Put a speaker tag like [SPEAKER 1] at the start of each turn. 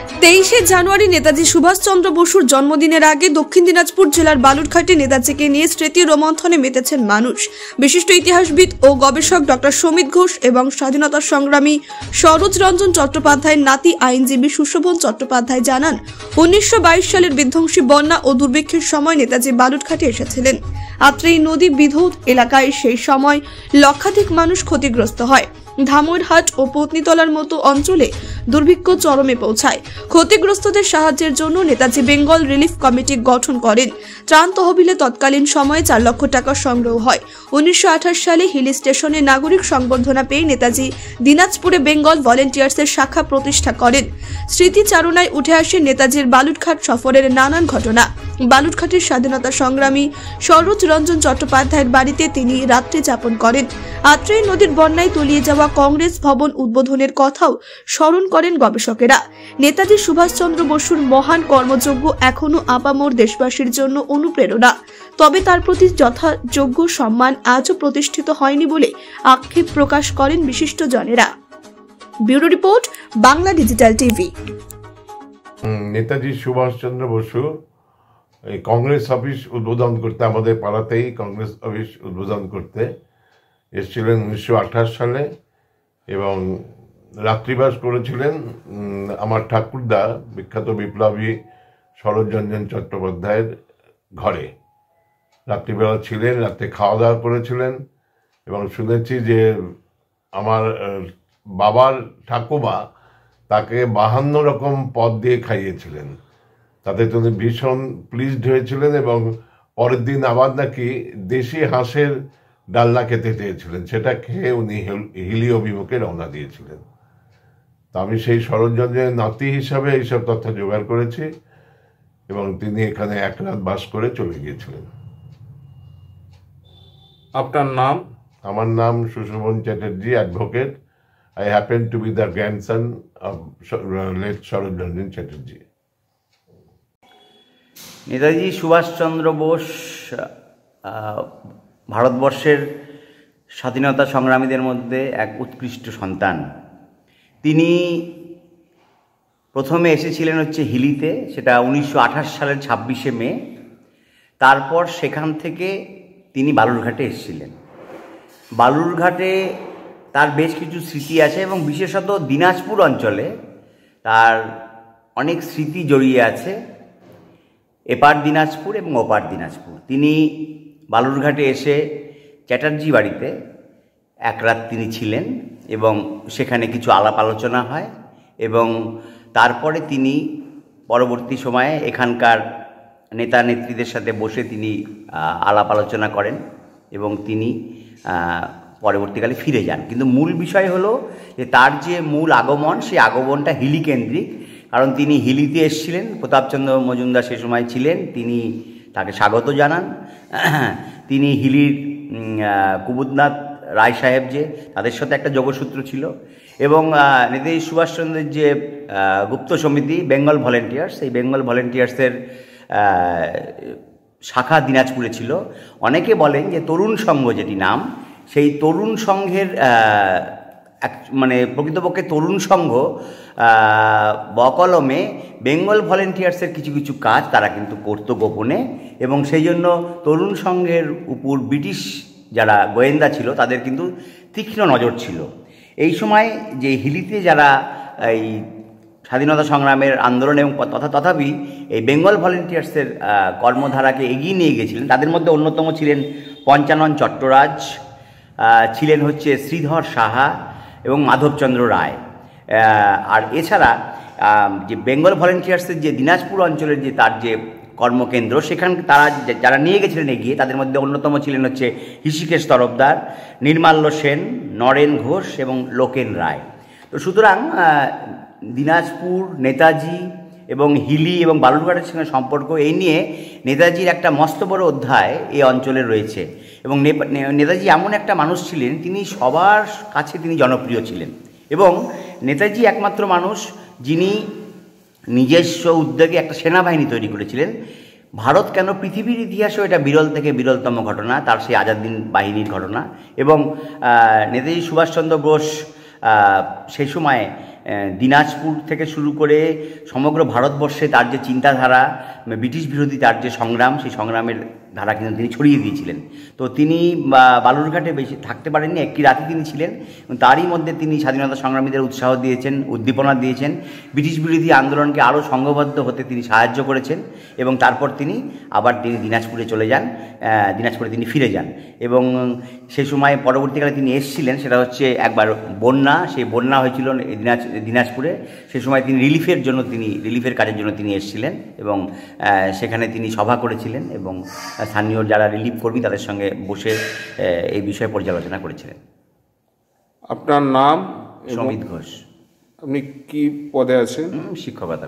[SPEAKER 1] 23শে জানুয়ারি নেতাজি সুভাষচন্দ্র বসুর জন্মদিনের আগে দক্ষিণ দিনাজপুর জেলার বালুরঘাটে নেতাজিকে নিয়ে স্মৃতি রোমন্থনে মেতেছেন মানুষ। বিশিষ্ট ইতিহাসবিদ ও গবেষক ডক্টর সমিত ঘোষ এবং স্বাধীনতা সংগ্রামী সরোজ রঞ্জন চট্টোপাধ্যায়ের নাতি আইনজীবী সুশোভন চট্টোপাধ্যায় জানান, 1922 সালের বিধ্বংসী বন্যা ও দুর্ভিক্ষের সময় নেতাজি বালুরঘাটে এসেছিলেন। আত্রেই নদী বিধৌত এলাকায় সেই সময় লক্ষাধিক মানুষ ক্ষতিগ্রস্ত হয়। ধামইরহাট ও পত্নীতলার মতো অঞ্চলে দুর্ভিক্ষ চরমে পৌঁছায়। ক্ষতিগ্রস্তদের সাহায্যের জন্য নেতাজি বেঙ্গল রিলিফ কমিটি গঠন করেন। ত্রাণ তহবিলে তৎকালীন সময়ে 4 লক্ষ টাকা সংগ্রহ হয়। 1928 সালে হিলি স্টেশনে নাগরিক সংবর্ধনা পেয়ে নেতাজি দিনাজপুরে বেঙ্গল ভলেন্টিয়ার্সের শাখা প্রতিষ্ঠা করেন। স্মৃতিচারণায় উঠে আসে নেতাজির বালুরঘাট সফরের নানান ঘটনা। বালুরঘাটের স্বাধীনতা সংগ্রামী সরোজ রঞ্জন চট্টোপাধ্যায়ের বাড়িতে তিনি রাত্রি যাপন করেন। আত্রেই নদীর বন্যায় তলিয়ে যাওয়া কংগ্রেস ভবন উদ্বোধনের কথাও স্মরণ করেন গবেষকেরা। নেতাজি সুভাষচন্দ্র বসুর মহান কর্মযজ্ঞ এখনো আপামর দেশবাসীর জন্য অনুপ্রেরণা। তবে তার প্রতি যথাযোগ্য সম্মান আজও প্রতিষ্ঠিত হয়নি বলে আক্ষেপ প্রকাশ করেন বিশিষ্টজনেরা। Bureau report, Bangla digital TV.
[SPEAKER 2] Netaji Subhas Chandra Bose এই কংগ্রেস অফিস উদ্বোধন করতে, আমাদের পাড়াতেই কংগ্রেস অফিস উদ্বোধন করতে এসেছিলেন 1928 সালে এবং রাত্রিবাস করেছিলেন আমার ঠাকুরদা বিখ্যাত বিপ্লবী সরোজ রঞ্জন চট্টোপাধ্যায়ের ঘরে। রাত্রিবেলা ছিলেন, রাত্রে খাওয়া দাওয়া করেছিলেন এবং শুনেছি যে আমার বাবার ঠাকুমা তাকে 52 রকম পদ দিয়ে খাইয়েছিলেন। তাতে তিনি ভীষণ প্লিজড হয়েছিলেন এবং পরের দিন আবার নাকি দেশি হাঁসের ডালনা খেতে চেয়েছিলেন। সেটা খেয়ে উনি হিলি অভিমুখে রওনা দিয়েছিলেন। তা আমি সেই সরোজ রঞ্জনের নাতি হিসাবে এইসব তথ্য জোগাড় করেছি এবং তিনি এখানে 1 রাত বাস করে চলে গিয়েছিলেন।
[SPEAKER 3] আপনার নাম?
[SPEAKER 2] আমার নাম Sushobhan Chatterjee, advocate. I happen to be the grandson of late Saroj Ranjan Chatterjee.
[SPEAKER 4] Netaji Subhashchandra Bose ভারতবর্ষের স্বাধীনতা সংগ্রামীদের মধ্যে এক উৎকৃষ্ট সন্তান। তিনি প্রথমে এসেছিলেন হিলিতে, সেটা 1928 সালের 26শে মে। তারপর সেখান থেকে তিনি বালুরঘাটে এসেছিলেন। বালুরঘাটে তার বেশ কিছু স্মৃতি আছে এবং বিশেষত দিনাজপুর অঞ্চলে তার অনেক স্মৃতি জড়িয়ে আছে। এপার দিনাজপুর এবং ওপার দিনাজপুর। তিনি বালুরঘাটে এসে চ্যাটার্জি বাড়িতে 1 রাত তিনি ছিলেন এবং সেখানে কিছু আলাপ আলোচনা হয় এবং তারপরে তিনি পরবর্তী সময়ে এখানকার নেতা নেত্রীদের সাথে বসে তিনি আলাপ আলোচনা করেন এবং তিনি পরবর্তীকালে ফিরে যান। কিন্তু মূল বিষয় হলো যে তার যে মূল আগমন, সেই আগমনটা হিলি কেন্দ্রিক। কারণ তিনি হিলিতে এসেছিলেন, প্রতাপচন্দ্র মজুমদার সে সময় ছিলেন, তিনি তাকে স্বাগত জানান। তিনি হিলির কুবুদনাথ রায় সাহেব যে, তাদের সাথে একটা যোগসূত্র ছিল এবং নেতাজি সুভাষচন্দ্রের যে গুপ্ত সমিতি বেঙ্গল ভলেন্টিয়ার্স, এই বেঙ্গল ভলেন্টিয়ার্সের শাখা দিনাজপুরে ছিল। অনেকে বলেন যে তরুণ সংঘ যেটি নাম, সেই তরুণ সংঘের প্রকৃতপক্ষে তরুণ সংঘ বকলমে বেঙ্গল ভলেন্টিয়ার্সের কিছু কিছু কাজ তারা কিন্তু করতো গোপনে এবং সেই জন্য তরুণ সংঘের উপর ব্রিটিশ যারা গোয়েন্দা ছিল তাদের কিন্তু তীক্ষ্ণ নজর ছিল। এই সময় যে হিলিতে যারা এই স্বাধীনতা সংগ্রামের আন্দোলন এবং তথাপি এই বেঙ্গল ভলেন্টিয়ার্সের কর্মধারাকে এগিয়ে নিয়ে গিয়েছিলেন, তাদের মধ্যে অন্যতম ছিলেন পঞ্চানন চট্টরাজ, ছিলেন শ্রীধর সাহা এবং মাধবচন্দ্র রায়। আর এছাড়া যে বেঙ্গল ভলেন্টিয়ার্সের যে দিনাজপুর অঞ্চলের যে তার যে কর্মকেন্দ্র, সেখানে তারা যারা নিয়ে গেছিলেন এগিয়ে, তাদের মধ্যে অন্যতম ছিলেন হৃষিকেশ তরফদার, নির্মাল্য সেন, নরেন ঘোষ এবং লোকেন রায়। তো সুতরাং দিনাজপুর, নেতাজি এবং হিলি এবং বালুরঘাটের সঙ্গে সম্পর্ক, এই নিয়ে নেতাজির একটা মস্ত বড় অধ্যায় এই অঞ্চলে রয়েছে। এবং নেতাজি এমন একটা মানুষ ছিলেন, তিনি সবার কাছে তিনি জনপ্রিয় ছিলেন এবং নেতাজি একমাত্র মানুষ যিনি নিজস্ব উদ্যোগে একটা সেনাবাহিনী তৈরি করেছিলেন। ভারত কেন, পৃথিবীর ইতিহাসেও এটা বিরল থেকে বিরলতম ঘটনা, তার সেই আজাদ বাহিনীর ঘটনা। এবং নেতাজি সুভাষচন্দ্র বোস সেই সময়ে দিনাজপুর থেকে শুরু করে সমগ্র ভারতবর্ষে তার যে চিন্তাধারা, ব্রিটিশ বিরোধী তার যে সংগ্রাম, সেই সংগ্রামের ধারা কিন্তু তিনি ছড়িয়ে দিয়েছিলেন। তো তিনি বালুরঘাটে বেশি থাকতে পারেননি, একটি রাতে তিনি ছিলেন। তারই মধ্যে তিনি স্বাধীনতা সংগ্রামীদের উৎসাহ দিয়েছেন, উদ্দীপনা দিয়েছেন, ব্রিটিশ বিরোধী আন্দোলনকে আরও সংঘবদ্ধ হতে তিনি সাহায্য করেছেন। এবং তারপর তিনি দিনাজপুরে চলে যান, দিনাজপুরে তিনি ফিরে যান। এবং সেই সময় পরবর্তীকালে তিনি এসেছিলেন, সেটা হচ্ছে একবার বন্যা, সেই বন্যা হয়েছিল দিনাজপুরে। সেই সময় তিনি রিলিফের কাজের জন্য তিনি এসেছিলেন এবং সেখানে তিনি সভা করেছিলেন এবং স্থানীয় যারা রিলিফ কর্মী তাদের সঙ্গে বসে এই বিষয়ে পর্যালোচনা করেছিলেন।
[SPEAKER 3] আপনার নাম?
[SPEAKER 4] সমিত ঘোষ।
[SPEAKER 3] আপনি কি পদে আছেন?
[SPEAKER 4] শিক্ষকতা।